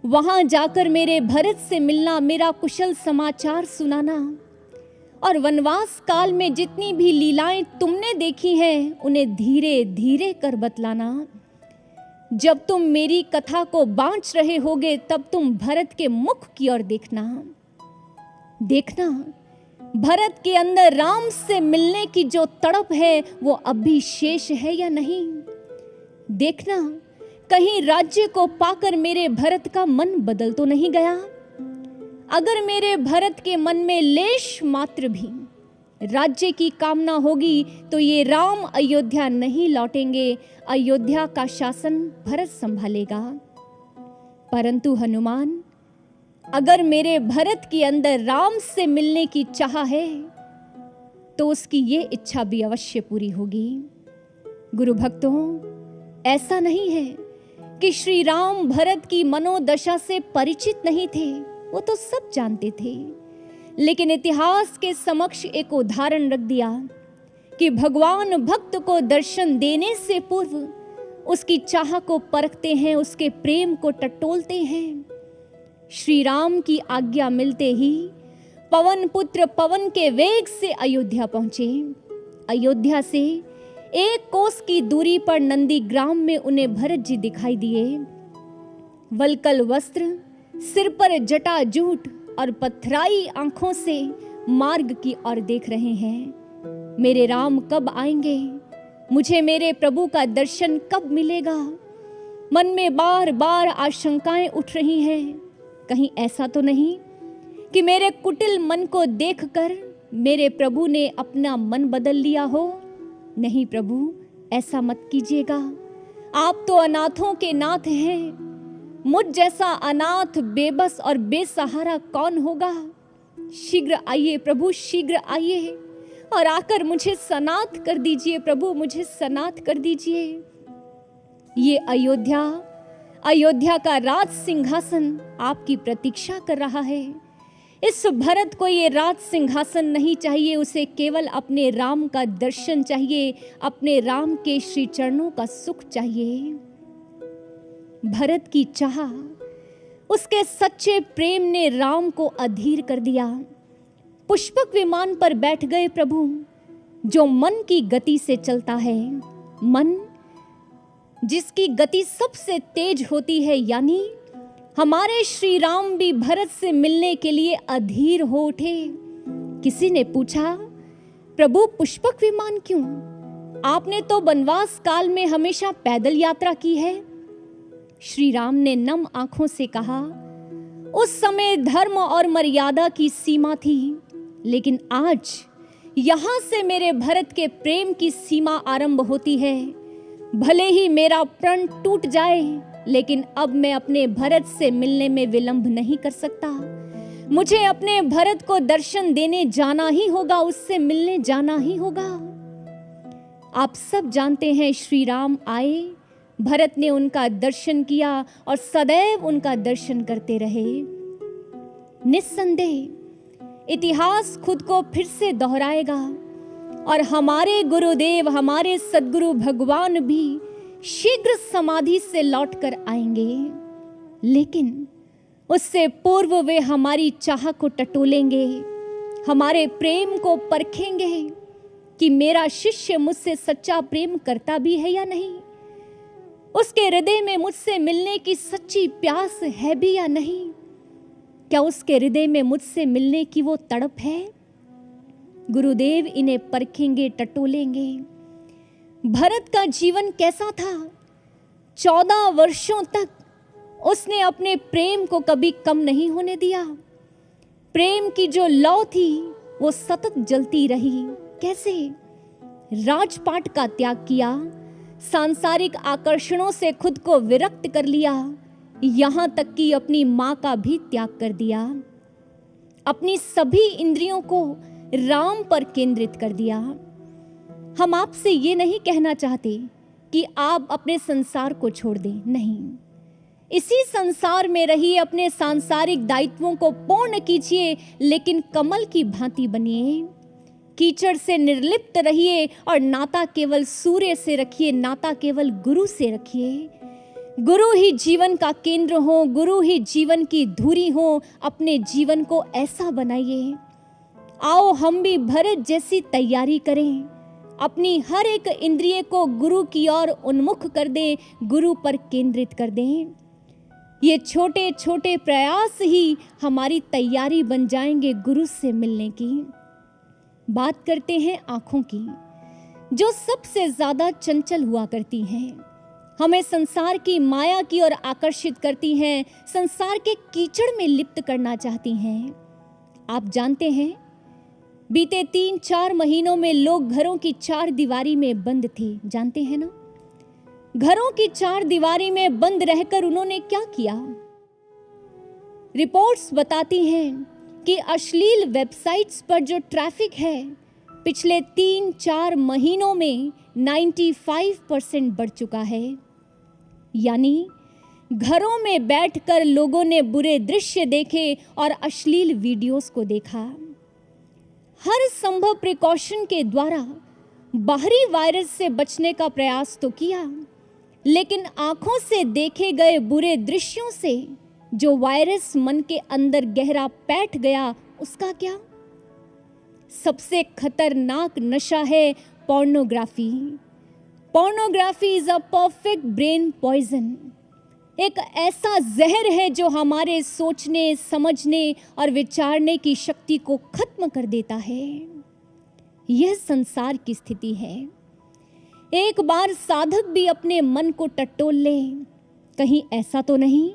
वहां जाकर मेरे भरत से मिलना, मेरा कुशल समाचार सुनाना और वनवास काल में जितनी भी लीलाएं तुमने देखी हैं उन्हें धीरे धीरे कर बतलाना। जब तुम मेरी कथा को बांच रहे होगे तब तुम भरत के मुख की ओर देखना। देखना भरत के अंदर राम से मिलने की जो तड़प है वो अब भी शेष है या नहीं। देखना कहीं राज्य को पाकर मेरे भरत का मन बदल तो नहीं गया। अगर मेरे भरत के मन में लेश मात्र भी राज्य की कामना होगी तो ये राम अयोध्या नहीं लौटेंगे, अयोध्या का शासन भरत संभालेगा। परंतु हनुमान, अगर मेरे भरत के अंदर राम से मिलने की चाह है तो उसकी ये इच्छा भी अवश्य पूरी होगी। गुरु भक्तों, ऐसा नहीं है कि श्री राम भरत की मनोदशा से परिचित नहीं थे, वो तो सब जानते थे। लेकिन इतिहास के समक्ष एक उदाहरण रख दिया कि भगवान भक्त को दर्शन देने से पूर्व उसकी चाह को परखते हैं, उसके प्रेम को टटोलते हैं। श्री राम की आज्ञा मिलते ही पवन पुत्र पवन के वेग से अयोध्या पहुंचे। अयोध्या से 1 कोस की दूरी पर नंदी ग्राम में उन्हें भरत जी दिखाई दिए। वलकल वस्त्र, सिर पर जटा जूट और पथराई आंखों से मार्ग की ओर देख रहे हैं। मेरे राम कब आएंगे? मुझे मेरे प्रभु का दर्शन कब मिलेगा? मन में बार बार आशंकाएं उठ रही हैं। कहीं ऐसा तो नहीं कि मेरे कुटिल मन को देखकर मेरे प्रभु ने अपना मन बदल लिया हो? नहीं प्रभु, ऐसा मत कीजिएगा। आप तो अनाथों के नाथ हैं। मुझ जैसा अनाथ, बेबस और बेसहारा कौन होगा? शीघ्र आइए प्रभु, शीघ्र आइए और आकर मुझे सनाथ कर दीजिए प्रभु, मुझे सनाथ कर दीजिए। ये अयोध्या का राज सिंहासन आपकी प्रतीक्षा कर रहा है। इस भरत को ये राज सिंहासन नहीं चाहिए, उसे केवल अपने राम का दर्शन चाहिए, अपने राम के श्री चरणों का सुख चाहिए। भरत की चाह, उसके सच्चे प्रेम ने राम को अधीर कर दिया। पुष्पक विमान पर बैठ गए प्रभु, जो मन की गति से चलता है। मन जिसकी गति सबसे तेज होती है, यानी हमारे श्री राम भी भरत से मिलने के लिए अधीर हो उठे। किसी ने पूछा, प्रभु पुष्पक विमान क्यों? आपने तो वनवास काल में हमेशा पैदल यात्रा की है। श्री राम ने नम आंखों से कहा, उस समय धर्म और मर्यादा की सीमा थी, लेकिन आज यहां से मेरे भरत के प्रेम की सीमा आरंभ होती है। भले ही मेरा प्रण टूट जाए, लेकिन अब मैं अपने भरत से मिलने में विलंब नहीं कर सकता। मुझे अपने भरत को दर्शन देने जाना ही होगा, उससे मिलने जाना ही होगा। आप सब जानते हैं, श्री राम आए, भरत ने उनका दर्शन किया और सदैव उनका दर्शन करते रहे। निस्संदेह इतिहास खुद को फिर से दोहराएगा और हमारे गुरुदेव, हमारे सद्गुरु भगवान भी शीघ्र समाधि से लौटकर आएंगे, लेकिन उससे पूर्व वे हमारी चाह को टटोलेंगे, हमारे प्रेम को परखेंगे कि मेरा शिष्य मुझसे सच्चा प्रेम करता भी है या नहीं, उसके हृदय में मुझसे मिलने की सच्ची प्यास है भी या नहीं, क्या उसके हृदय में मुझसे मिलने की वो तड़प है। गुरुदेव इन्हें परखेंगे, टटोलेंगे। भरत का जीवन कैसा था? 14 वर्षों तक उसने अपने प्रेम को कभी कम नहीं होने दिया। प्रेम की जो लौ थी वो सतत जलती रही। कैसे? राजपाट का त्याग किया, सांसारिक आकर्षणों से खुद को विरक्त कर लिया, यहां तक कि अपनी मां का भी त्याग कर दिया। अपनी सभी इंद्रियों को राम पर केंद्रित कर दिया। हम आपसे ये नहीं कहना चाहते कि आप अपने संसार को छोड़ दें, नहीं, इसी संसार में रहिए, अपने सांसारिक दायित्वों को पूर्ण कीजिए, लेकिन कमल की भांति बनिए। कीचड़ से निर्लिप्त रहिए और नाता केवल सूर्य से रखिए, नाता केवल गुरु से रखिए। गुरु ही जीवन का केंद्र हो, गुरु ही जीवन की धुरी हो। अपने जीवन को ऐसा बनाइए। आओ हम भी भरत जैसी तैयारी करें, अपनी हर एक इंद्रिय को गुरु की ओर उन्मुख कर दें, गुरु पर केंद्रित कर दें। ये छोटे छोटे प्रयास ही हमारी तैयारी बन जाएंगे गुरु से मिलने की। बात करते हैं आंखों की, जो सबसे ज्यादा चंचल हुआ करती हैं, हमें संसार की माया की ओर आकर्षित करती हैं, संसार के कीचड़ में लिप्त करना चाहती हैं। आप जानते हैं, बीते 3-4 महीनों में लोग घरों की 4 दीवारी में बंद थे, जानते हैं ना? घरों की 4 दीवारी में बंद रहकर उन्होंने क्या किया? रिपोर्ट्स बताती हैं कि अश्लील वेबसाइट्स पर जो ट्रैफिक है, पिछले 3-4 महीनों में 95% बढ़ चुका है। यानी घरों में बैठकर लोगों ने बुरे दृश्य देखे और अश्लील वीडियोस को देखा। हर संभव प्रिकॉशन के द्वारा बाहरी वायरस से बचने का प्रयास तो किया, लेकिन आंखों से देखे गए बुरे दृश्यों से जो वायरस मन के अंदर गहरा बैठ गया, उसका क्या? सबसे खतरनाक नशा है pornography. Pornography is a perfect brain poison. एक ऐसा जहर है जो हमारे सोचने, समझने और विचारने की शक्ति को खत्म कर देता है। यह संसार की स्थिति है। एक बार साधक भी अपने मन को टटोल ले, कहीं ऐसा तो नहीं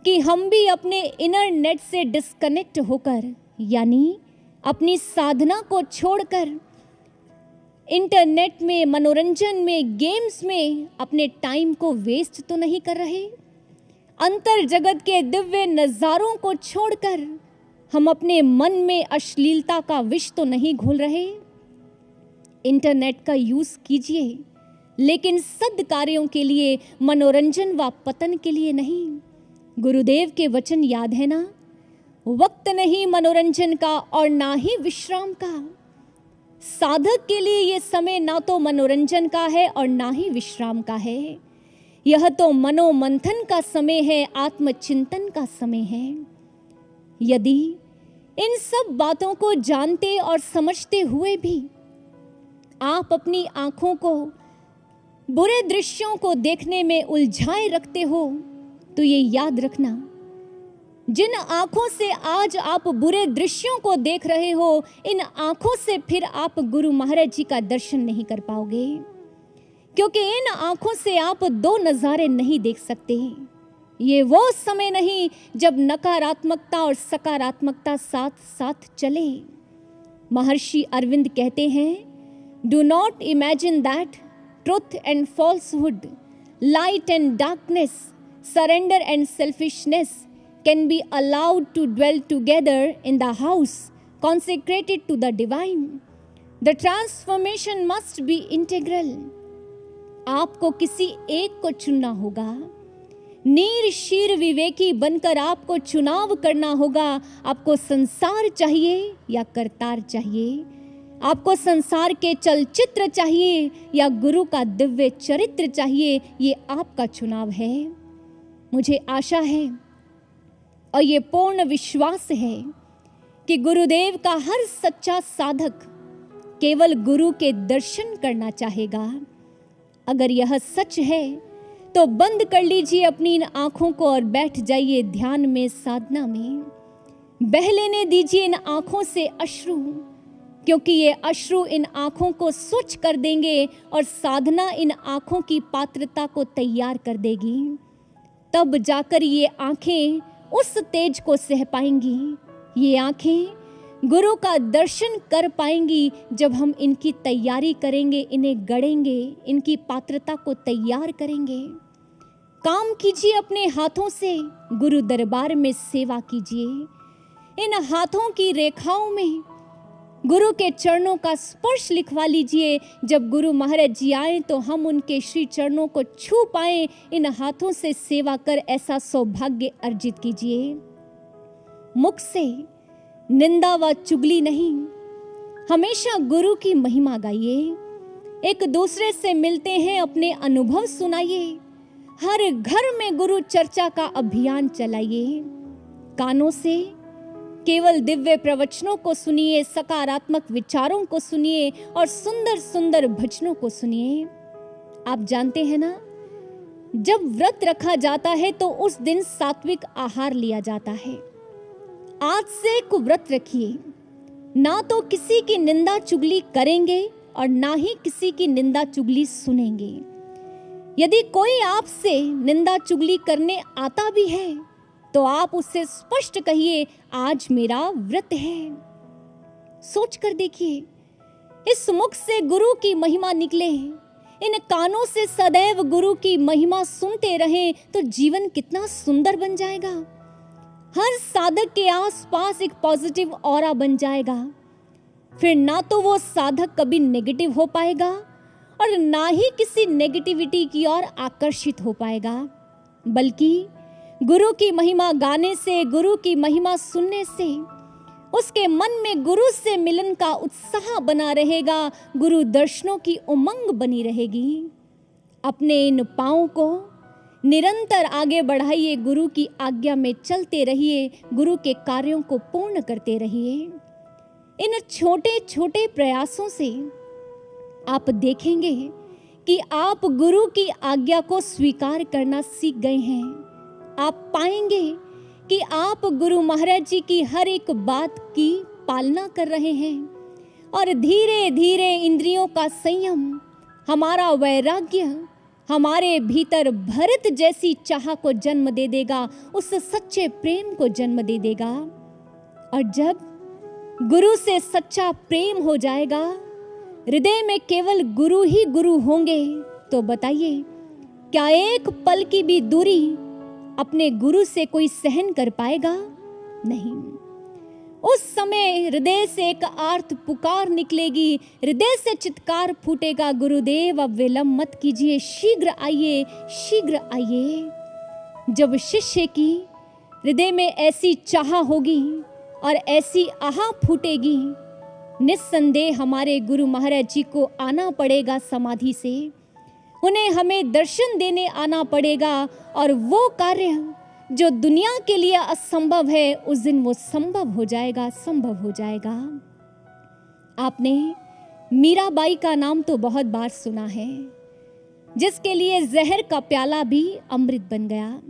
कि हम भी अपने इनर नेट से डिस्कनेक्ट होकर, यानी अपनी साधना को छोड़कर इंटरनेट में, मनोरंजन में, गेम्स में अपने टाइम को वेस्ट तो नहीं कर रहे? अंतर जगत के दिव्य नज़ारों को छोड़कर हम अपने मन में अश्लीलता का विष तो नहीं घोल रहे? इंटरनेट का यूज़ कीजिए, लेकिन सद कार्यों के लिए, मनोरंजन व पतन के लिए नहीं। गुरुदेव के वचन याद है ना? वक्त नहीं मनोरंजन का और ना ही विश्राम का। साधक के लिए ये समय ना तो मनोरंजन का है और ना ही विश्राम का है। यह तो मनोमंथन का समय है, आत्मचिंतन का समय है। यदि इन सब बातों को जानते और समझते हुए भी आप अपनी आंखों को बुरे दृश्यों को देखने में उलझाए रखते हो तो ये याद रखना, जिन आंखों से आज आप बुरे दृश्यों को देख रहे हो, इन आंखों से फिर आप गुरु महाराज जी का दर्शन नहीं कर पाओगे, क्योंकि इन आंखों से आप दो नज़ारे नहीं देख सकते। ये वो समय नहीं जब नकारात्मकता और सकारात्मकता साथ साथ चले। महर्षि अरविंद कहते हैं, do not imagine that truth and falsehood, light and darkness, surrender and selfishness can be allowed to dwell together in the house consecrated to the divine. The transformation must be integral. आपको किसी एक को चुनना होगा, नीर शीर विवेकी बनकर आपको चुनाव करना होगा। आपको संसार चाहिए या करतार चाहिए, आपको संसार के चलचित्र चाहिए या गुरु का दिव्य चरित्र चाहिए, ये आपका चुनाव है। मुझे आशा है और ये पूर्ण विश्वास है कि गुरुदेव का हर सच्चा साधक केवल गुरु के दर्शन करना चाहेगा। अगर यह सच है तो बंद कर लीजिए अपनी इन आंखों को और बैठ जाइए ध्यान में, साधना में। बह लेने दीजिए इन आंखों से अश्रु, क्योंकि ये अश्रु इन आंखों को स्वच्छ कर देंगे और साधना इन आंखों की पात्रता को तैयार कर देगी। तब जाकर ये आंखें उस तेज को सह पाएंगी। ये आंखें गुरु का दर्शन कर पाएंगी जब हम इनकी तैयारी करेंगे, इन्हें गढ़ेंगे, इनकी पात्रता को तैयार करेंगे। काम कीजिए अपने हाथों से, गुरु दरबार में सेवा कीजिए। इन हाथों की रेखाओं में गुरु के चरणों का स्पर्श लिखवा लीजिए। जब गुरु महाराज जी आए तो हम उनके श्री चरणों को छू पाएं। इन हाथों से सेवा कर ऐसा सौभाग्य अर्जित कीजिए। मुख से निंदा व चुगली नहीं, हमेशा गुरु की महिमा गाइए। एक दूसरे से मिलते हैं, अपने अनुभव सुनाइए। हर घर में गुरु चर्चा का अभियान चलाइए। कानों से केवल दिव्य प्रवचनों को सुनिए, सकारात्मक विचारों को सुनिए और सुंदर सुंदर भजनों को सुनिए। आप जानते हैं ना, जब व्रत रखा जाता है तो उस दिन सात्विक आहार लिया जाता है। आज से एक व्रत रखिए, ना तो किसी की निंदा चुगली करेंगे और ना ही किसी की निंदा चुगली सुनेंगे। यदि कोई आपसे निंदा चुगली करने आता भी है तो आप उससे स्पष्ट कहिए, आज मेरा व्रत है। सोच कर देखिए, इस मुख से गुरु की महिमा निकले, इन कानों से सदैव गुरु की महिमा सुनते रहें तो जीवन कितना सुंदर बन जाएगा। हर साधक के आसपास एक पॉजिटिव ऑरा बन जाएगा। फिर ना तो वो साधक कभी नेगेटिव हो पाएगा और ना ही किसी नेगेटिविटी की ओर आकर्षित हो पाएगा, बल्कि गुरु की महिमा गाने से, गुरु की महिमा सुनने से उसके मन में गुरु से मिलन का उत्साह बना रहेगा, गुरु दर्शनों की उमंग बनी रहेगी। अपने इन पांवों को निरंतर आगे बढ़ाइए, गुरु की आज्ञा में चलते रहिए, गुरु के कार्यों को पूर्ण करते रहिए। इन छोटे छोटे प्रयासों से आप देखेंगे कि आप गुरु की आज्ञा को स्वीकार करना सीख गए हैं। आप पाएंगे कि आप गुरु महाराज जी की हर एक बात की पालना कर रहे हैं और धीरे धीरे इंद्रियों का संयम, हमारा वैराग्य हमारे भीतर भरत जैसी चाह को जन्म दे देगा, उस सच्चे प्रेम को जन्म दे देगा। और जब गुरु से सच्चा प्रेम हो जाएगा, हृदय में केवल गुरु ही गुरु होंगे, तो बताइए क्या एक पल की भी दूरी अपने गुरु से कोई सहन कर पाएगा? नहीं। उस समय हृदय से एक आर्त पुकार निकलेगी, हृदय से चित्कार फूटेगा, गुरुदेव अब विलंब मत कीजिए, शीघ्र आइए, शीघ्र आइए। जब शिष्य की हृदय में ऐसी चाह होगी और ऐसी आह फूटेगी, निस्संदेह हमारे गुरु महाराज जी को आना पड़ेगा समाधि से, उन्हें हमें दर्शन देने आना पड़ेगा और वो कार्य जो दुनिया के लिए असंभव है, उस दिन वो संभव हो जाएगा, संभव हो जाएगा। आपने मीराबाई का नाम तो बहुत बार सुना है। जिसके लिए जहर का प्याला भी अमृत बन गया।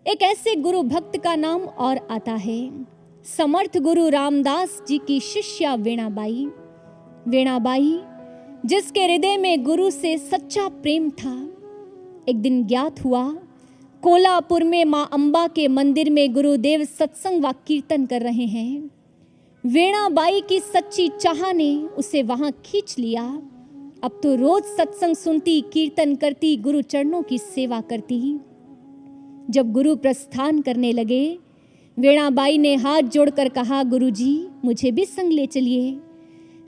एक ऐसे गुरु भक्त का नाम और आता है, समर्थ गुरु रामदास जी की शिष्या वीणाबाई। वीणाबाई जिसके हृदय में गुरु से सच्चा प्रेम था। एक दिन ज्ञात हुआ, कोल्हापुर में माँ अम्बा के मंदिर में गुरुदेव सत्संग व कीर्तन कर रहे हैं। वीणाबाई की सच्ची चाह ने उसे वहां खींच लिया। अब तो रोज सत्संग सुनती, कीर्तन करती, गुरु चरणों की सेवा करती। जब गुरु प्रस्थान करने लगे, वीणाबाई ने हाथ जोड़कर कहा, गुरुजी मुझे भी संग ले चलिए।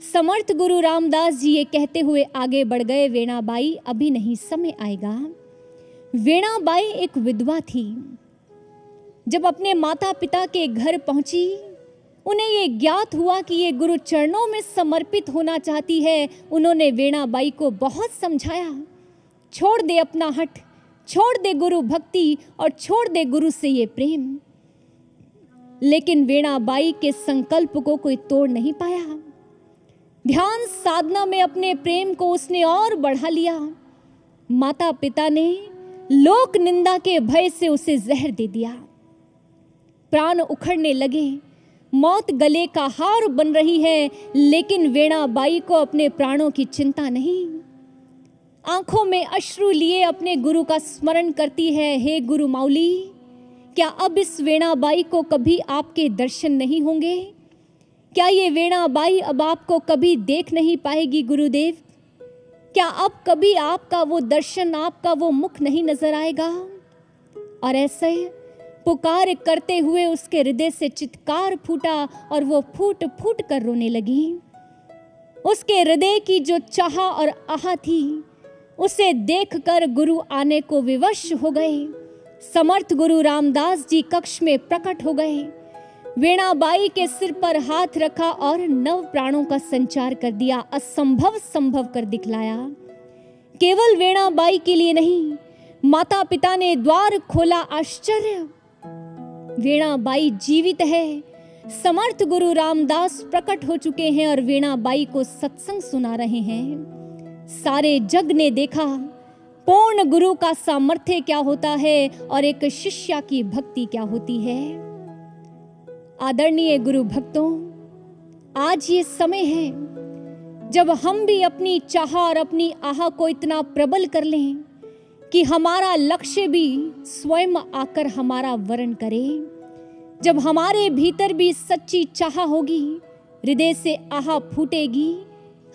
समर्थ गुरु रामदास जी ये कहते हुए आगे बढ़ गए, वीणाबाई अभी नहीं, समय आएगा। वीणाबाई एक विधवा थी। जब अपने माता पिता के घर पहुंची, उन्हें ये ज्ञात हुआ कि ये गुरु चरणों में समर्पित होना चाहती है। उन्होंने वीणाबाई को बहुत समझाया, छोड़ दे अपना हठ, छोड़ दे गुरु भक्ति और छोड़ दे गुरु से ये प्रेम। लेकिन वीणाबाई के संकल्प को कोई तोड़ नहीं पाया। ध्यान साधना में अपने प्रेम को उसने और बढ़ा लिया। माता पिता ने लोक निंदा के भय से उसे जहर दे दिया। प्राण उखड़ने लगे, मौत गले का हार बन रही है, लेकिन वीणाबाई को अपने प्राणों की चिंता नहीं। आंखों में अश्रु लिए अपने गुरु का स्मरण करती है, हे गुरु माउली, क्या अब इस वीणाबाई को कभी आपके दर्शन नहीं होंगे? क्या ये वीणाबाई अब आपको कभी देख नहीं पाएगी गुरुदेव? क्या अब कभी आपका वो दर्शन, आपका वो मुख नहीं नजर आएगा? और ऐसे पुकार करते हुए उसके हृदय से चित्कार फूटा और वो फूट फूट कर रोने लगी। उसके हृदय की जो चाह और आह थी, उसे देखकर गुरु आने को विवश हो गए। समर्थ गुरु रामदास जी कक्ष में प्रकट हो गए। वीणाबाई के सिर पर हाथ रखा और नव प्राणों का संचार कर दिया, असंभव संभव कर दिखलाया। केवल वीणाबाई के लिए नहीं, माता पिता ने द्वार खोला। आश्चर्य, वीणाबाई जीवित है। समर्थ गुरु रामदास प्रकट हो चुके हैं और वीणाबाई को सत्संग सुना रहे हैं। सारे जग ने देखा पूर्ण गुरु का सामर्थ्य क्या होता है और एक शिष्या की भक्ति क्या होती है। आदरणीय गुरु भक्तों, आज ये समय है जब हम भी अपनी चाह और अपनी आह को इतना प्रबल कर लें कि हमारा लक्ष्य भी स्वयं आकर हमारा वरण करे। जब हमारे भीतर भी सच्ची चाह होगी, हृदय से आह फूटेगी,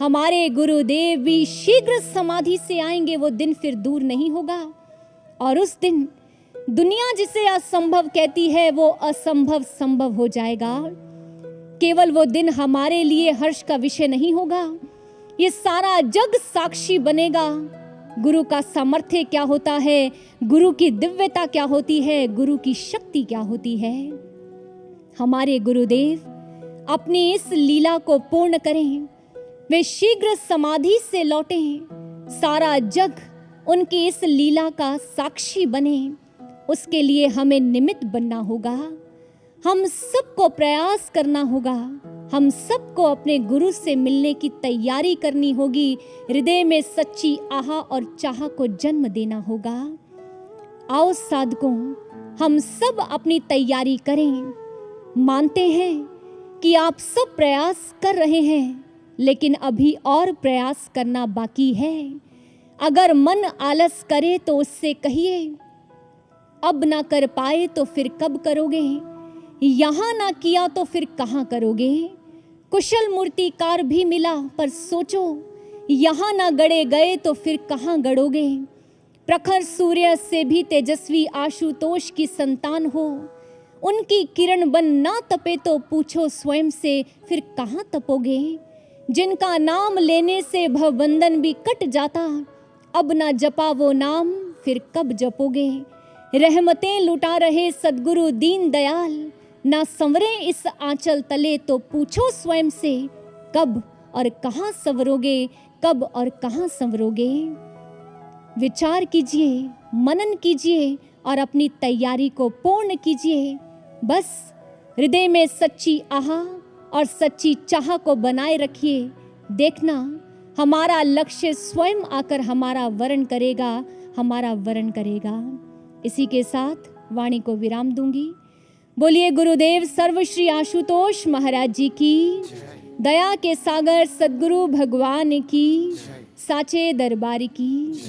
हमारे गुरुदेव भी शीघ्र समाधि से आएंगे। वो दिन फिर दूर नहीं होगा और उस दिन दुनिया जिसे असंभव कहती है, वो असंभव संभव हो जाएगा। केवल वो दिन हमारे लिए हर्ष का विषय नहीं होगा, ये सारा जग साक्षी बनेगा। गुरु का सामर्थ्य क्या होता है, गुरु की दिव्यता क्या होती है, गुरु की शक्ति क्या होती है। हमारे गुरुदेव अपनी इस लीला को पूर्ण करें, वे शीघ्र समाधि से लौटें, सारा जग उनकी इस लीला का साक्षी बने। उसके लिए हमें निमित्त बनना होगा, हम सबको प्रयास करना होगा, हम सबको अपने गुरु से मिलने की तैयारी करनी होगी। हृदय में सच्ची आह और चाह को जन्म देना होगा। आओ साधकों, हम सब अपनी तैयारी करें। मानते हैं कि आप सब प्रयास कर रहे हैं, लेकिन अभी और प्रयास करना बाकी है। अगर मन आलस करे तो उससे कहिए, अब ना कर पाए तो फिर कब करोगे, यहाँ ना किया तो फिर कहाँ करोगे। कुशल मूर्तिकार भी मिला, पर सोचो यहाँ ना गड़े गए तो फिर कहाँ गड़ोगे। प्रखर सूर्य से भी तेजस्वी आशुतोष की संतान हो, उनकी किरण बन ना तपे तो पूछो स्वयं से फिर कहाँ तपोगे। जिनका नाम लेने से भवबंधन भी कट जाता, अब ना जपा वो नाम फिर कब जपोगे। रहमतें लुटा रहे सद्गुरु दीन दयाल, ना संवरे इस आंचल तले तो पूछो स्वयं से कब और कहाँ संवरोगे, कब और कहाँ संवरोगे। विचार कीजिए, मनन कीजिए और अपनी तैयारी को पूर्ण कीजिए। बस हृदय में सच्ची आह और सच्ची चाह को बनाए रखिए। देखना हमारा लक्ष्य स्वयं आकर हमारा वरण करेगा, हमारा वरण करेगा। इसी के साथ वाणी को विराम दूंगी। बोलिए गुरुदेव सर्वश्री आशुतोष महाराज जी की, दया के सागर सद्गुरु भगवान की, साचे दरबार की।